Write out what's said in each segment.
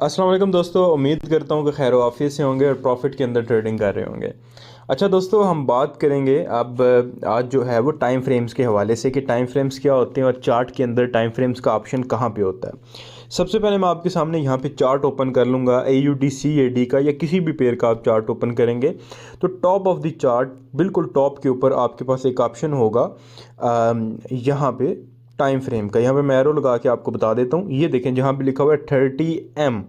अस्सलाम वालेकुम दोस्तों, उम्मीद करता हूँ कि खैर आफियत से होंगे और प्रॉफिट के अंदर ट्रेडिंग कर रहे होंगे। अच्छा दोस्तों, हम बात करेंगे अब आज जो है वो टाइम फ्रेम्स के हवाले से कि टाइम फ्रेम्स क्या होते हैं और चार्ट के अंदर टाइम फ्रेम्स का ऑप्शन कहाँ पे होता है। सबसे पहले मैं आपके सामने यहाँ पे चार्ट ओपन कर लूँगा AUD CAD का या किसी भी पेयर का आप चार्ट ओपन करेंगे तो टॉप ऑफ द चार्ट बिल्कुल टॉप के ऊपर आपके पास एक ऑप्शन होगा यहाँ पे टाइम फ्रेम का। यहाँ पे मैं एरो लगा के आपको बता देता हूँ। ये देखें जहाँ पे लिखा हुआ है 30M।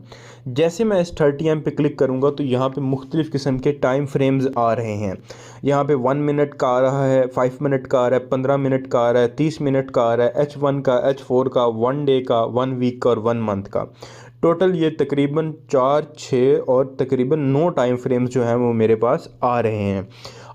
जैसे मैं इस 30M पे क्लिक करूँगा तो यहाँ पे मुख्तलिफ़ किस्म के टाइम फ्रेम्स आ रहे हैं। यहाँ पे 1 मिनट का आ रहा है, 5 मिनट का आ रहा है, 15 मिनट का आ रहा है, 30 मिनट का आ रहा है, H1 का, H4 का, 1 डे का, 1 वीक का और 1 मंथ का। टोटल ये तकरीबन 4, 6 और तकरीबन 9 टाइम फ्रेम्स जो हैं वो मेरे पास आ रहे हैं।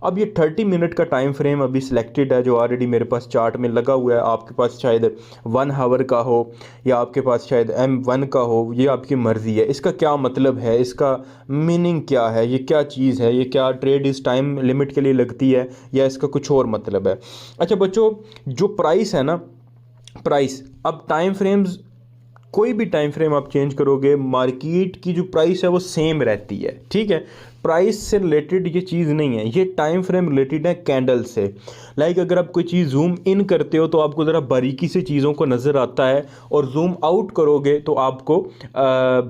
अब ये 30 मिनट का टाइम फ्रेम अभी सिलेक्टेड है जो ऑलरेडी मेरे पास चार्ट में लगा हुआ है। आपके पास शायद 1 आवर का हो या आपके पास शायद M1 का हो, ये आपकी मर्ज़ी है। इसका क्या मतलब है, इसका मीनिंग क्या है, ये क्या चीज़ है, ये क्या ट्रेड इस टाइम लिमिट के लिए लगती है या इसका कुछ और मतलब है। अच्छा बच्चों, जो प्राइस है ना, प्राइस अब टाइम फ्रेम्स कोई भी टाइम फ्रेम आप चेंज करोगे मार्केट की जो प्राइस है वो सेम रहती है। ठीक है, प्राइस से रिलेटेड ये चीज़ नहीं है, ये टाइम फ्रेम रिलेटेड है कैंडल से। लाइक अगर आप कोई चीज़ जूम इन करते हो तो आपको ज़रा बारीकी से चीज़ों को नज़र आता है और जूम आउट करोगे तो आपको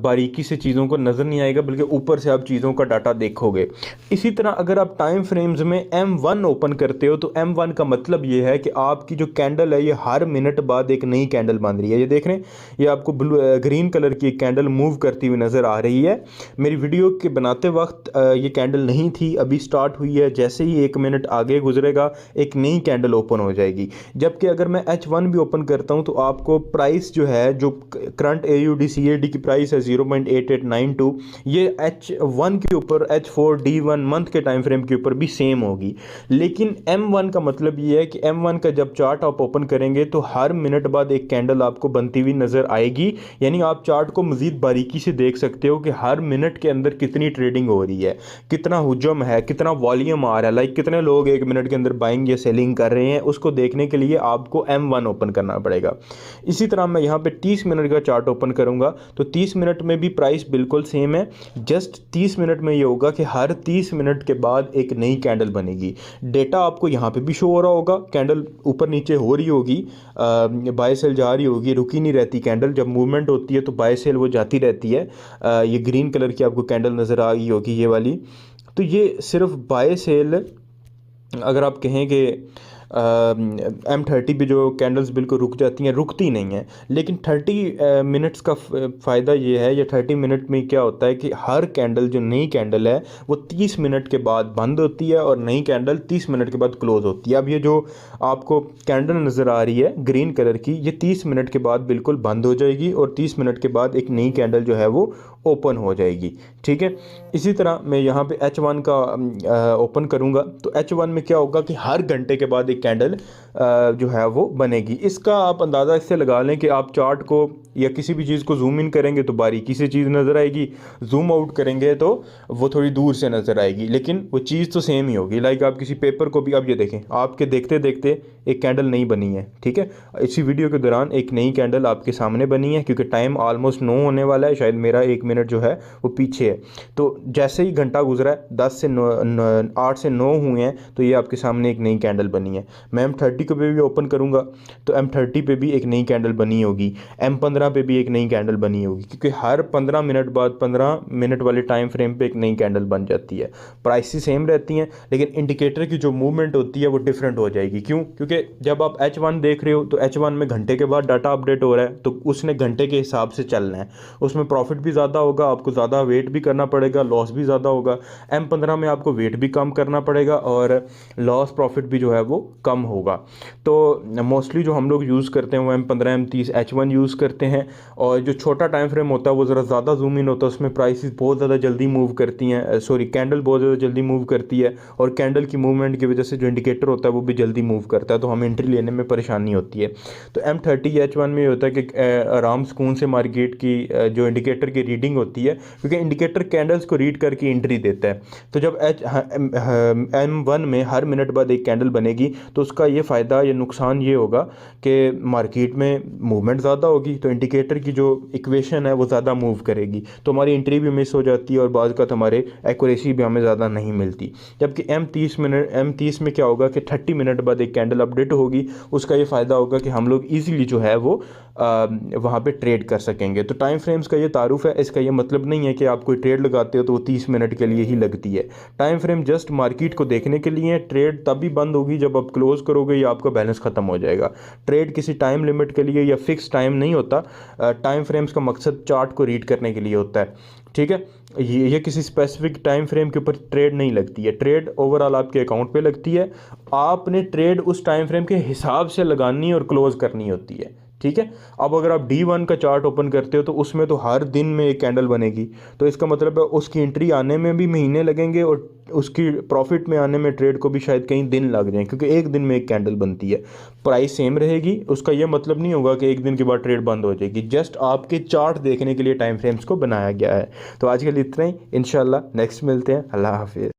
बारीकी से चीज़ों को नज़र नहीं आएगा, बल्कि ऊपर से आप चीज़ों का डाटा देखोगे। इसी तरह अगर आप टाइम फ्रेम्स में M1 ओपन करते हो तो M1 का मतलब ये है कि आपकी जो कैंडल है ये हर मिनट बाद एक नई कैंडल बन रही है। ये देख रहे हैं, ये आपको ग्रीन कलर की एक कैंडल मूव करती हुई नज़र आ रही है। मेरी वीडियो के बनाते वक्त ये कैंडल नहीं थी, अभी स्टार्ट हुई है। जैसे ही 1 मिनट आगे गुजरेगा एक नई कैंडल ओपन हो जाएगी। जबकि अगर मैं H1 भी ओपन करता हूं तो आपको प्राइस जो है, जो करंट AUD CAD की प्राइस है 0.8892, ये H1 के ऊपर, H4 D1 मंथ के टाइम फ्रेम के ऊपर भी सेम होगी। लेकिन M1 का मतलब ये है कि M1 का जब चार्ट आप ओपन करेंगे तो हर मिनट बाद एक कैंडल आपको बनती हुई नज़र आएगी। यानी आप चार्ट को मज़ीद बारीकी से देख सकते हो कि हर मिनट के अंदर कितनी ट्रेडिंग हो रही है, कितना हुजम है, कितना वॉल्यूम आ रहा है, लाइक कितने लोग 1 मिनट के अंदर बाइंग या सेलिंग कर रहे हैं। उसको देखने के लिए आपको M1 ओपन करना पड़ेगा। इसी तरह मैं यहाँ पे 30 मिनट का चार्ट ओपन करूँगा तो 30 मिनट में भी प्राइस बिल्कुल सेम है। जस्ट 30 मिनट में ये होगा कि हर 30 मिनट के बाद एक नई कैंडल बनेगी। डेटा आपको यहाँ पे भी शो हो रहा होगा, कैंडल ऊपर नीचे हो रही होगी, बाय सेल जा रही होगी, रुकी नहीं रहती कैंडल। जब मूवमेंट होती है तो बाय सेल वो जाती रहती है। ये ग्रीन कलर की आपको कैंडल नज़र आ रही होगी, ये वाली। तो ये सिर्फ बाय सेल, अगर आप कहें कि M30 पे जो कैंडल्स बिल्कुल रुक जाती हैं, रुकती नहीं हैं। लेकिन 30 मिनट्स का फ़ायदा ये है, या 30 मिनट में क्या होता है कि हर कैंडल, जो नई कैंडल है वो 30 मिनट के बाद बंद होती है और नई कैंडल 30 मिनट के बाद क्लोज़ होती है। अब ये जो आपको कैंडल नज़र आ रही है ग्रीन कलर की, ये 30 मिनट के बाद बिल्कुल बंद हो जाएगी और 30 मिनट के बाद एक नई कैंडल जो है वो ओपन हो जाएगी। ठीक है, इसी तरह मैं यहाँ पे H1 का ओपन करूँगा तो H1 में क्या होगा कि हर घंटे के बाद एक कैंडल जो है वो बनेगी। इसका आप अंदाज़ा इससे लगा लें कि आप चार्ट को या किसी भी चीज़ को जूम इन करेंगे तो बारीकी से चीज़ नज़र आएगी, जूम आउट करेंगे तो वो थोड़ी दूर से नज़र आएगी, लेकिन वो चीज़ तो सेम ही होगी। लाइक आप किसी पेपर को भी, आप ये देखें, आपके देखते देखते एक कैंडल नई बनी है। ठीक है, इसी वीडियो के दौरान एक नई कैंडल आपके सामने बनी है, क्योंकि टाइम ऑलमोस्ट 9 होने वाला है, शायद मेरा 1 मिनट जो है वो पीछे है। तो जैसे ही घंटा गुजरा है, 8 से 9 हुए हैं, तो ये आपके सामने एक नई कैंडल बनी है। मैं M30 को भी ओपन करूँगा तो M30 पे भी एक नई कैंडल बनी होगी, M15 पे भी एक नई कैंडल बनी होगी, क्योंकि हर 15 मिनट बाद 15 मिनट वाले टाइम फ्रेम पे एक नई कैंडल बन जाती है। प्राइसेस सेम रहती हैं लेकिन इंडिकेटर की जो मूवमेंट होती है वो डिफरेंट हो जाएगी। क्यों? क्योंकि जब आप H1 देख रहे हो तो H1 में घंटे के बाद डाटा अपडेट हो रहा है, तो उसने घंटे के हिसाब से चलना है। उसमें प्रॉफिट भी ज़्यादा होगा, आपको ज़्यादा वेट भी करना पड़ेगा, लॉस भी ज़्यादा होगा। M15 में आपको वेट भी कम करना पड़ेगा और लॉस प्रॉफिट भी जो है वो कम होगा। तो मोस्टली जो हम लोग यूज़ करते हैं वो M15, M30, H1 यूज़ करते हैं। और जो छोटा टाइम फ्रेम होता है वो ज़रा ज़्यादा जूम इन होता है, उसमें प्राइसेस बहुत ज़्यादा जल्दी मूव करती हैं, सॉरी कैंडल बहुत ज़्यादा जल्दी मूव करती है, और कैंडल की मूवमेंट की वजह से जो इंडिकेटर होता है वो भी जल्दी मूव करता है, तो हमें एंट्री लेने में परेशानी होती है। तो M30 H1 में ये होता है कि आराम सुकून से मार्केट की जो इंडिकेटर की रीडिंग होती है, क्योंकि इंडिकेटर कैंडल्स को रीड करके एंट्री देता है। तो जब M1 में हर मिनट बाद एक कैंडल बनेगी तो उसका ये फ़ायदा फ़ायदा या नुकसान ये होगा कि मार्केट में मूवमेंट ज़्यादा होगी, तो इंडिकेटर की जो इक्वेशन है वो ज़्यादा मूव करेगी, तो हमारी एंट्री भी मिस हो जाती है और बाद का हमारे एक्यूरेसी भी हमें ज़्यादा नहीं मिलती। जबकि M30 में क्या होगा कि 30 मिनट बाद एक कैंडल अपडेट होगी, उसका ये फ़ायदा होगा कि हम लोग ईजिली जो है वो वहाँ पे ट्रेड कर सकेंगे। तो टाइम फ्रेम्स का ये तारुफ है, इसका ये मतलब नहीं है कि आप कोई ट्रेड लगाते हो तो वो 30 मिनट के लिए ही लगती है। टाइम फ्रेम जस्ट मार्केट को देखने के लिए है। ट्रेड तभी बंद होगी जब आप क्लोज करोगे या आपका बैलेंस ख़त्म हो जाएगा। ट्रेड किसी टाइम लिमिट के लिए या फिक्स टाइम नहीं होता। टाइम फ्रेम्स का मकसद चार्ट को रीड करने के लिए होता है, ठीक है। ये किसी स्पेसिफिक टाइम फ्रेम के ऊपर ट्रेड नहीं लगती है, ट्रेड ओवरऑल आपके अकाउंट पे लगती है। आपने ट्रेड उस टाइम फ्रेम के हिसाब से लगानी और क्लोज करनी होती है, ठीक है। अब अगर आप D1 का चार्ट ओपन करते हो तो उसमें तो हर दिन में एक कैंडल बनेगी, तो इसका मतलब है उसकी एंट्री आने में भी महीने लगेंगे और उसकी प्रॉफिट में आने में ट्रेड को भी शायद कई दिन लग जाएं, क्योंकि एक दिन में एक कैंडल बनती है। प्राइस सेम रहेगी, उसका यह मतलब नहीं होगा कि एक दिन के बाद ट्रेड बंद हो जाएगी। जस्ट आपके चार्ट देखने के लिए टाइम फ्रेम्स को बनाया गया है। तो आज के लिए इतना ही, इंशाल्लाह नेक्स्ट मिलते हैं। अल्लाह हाफिज़।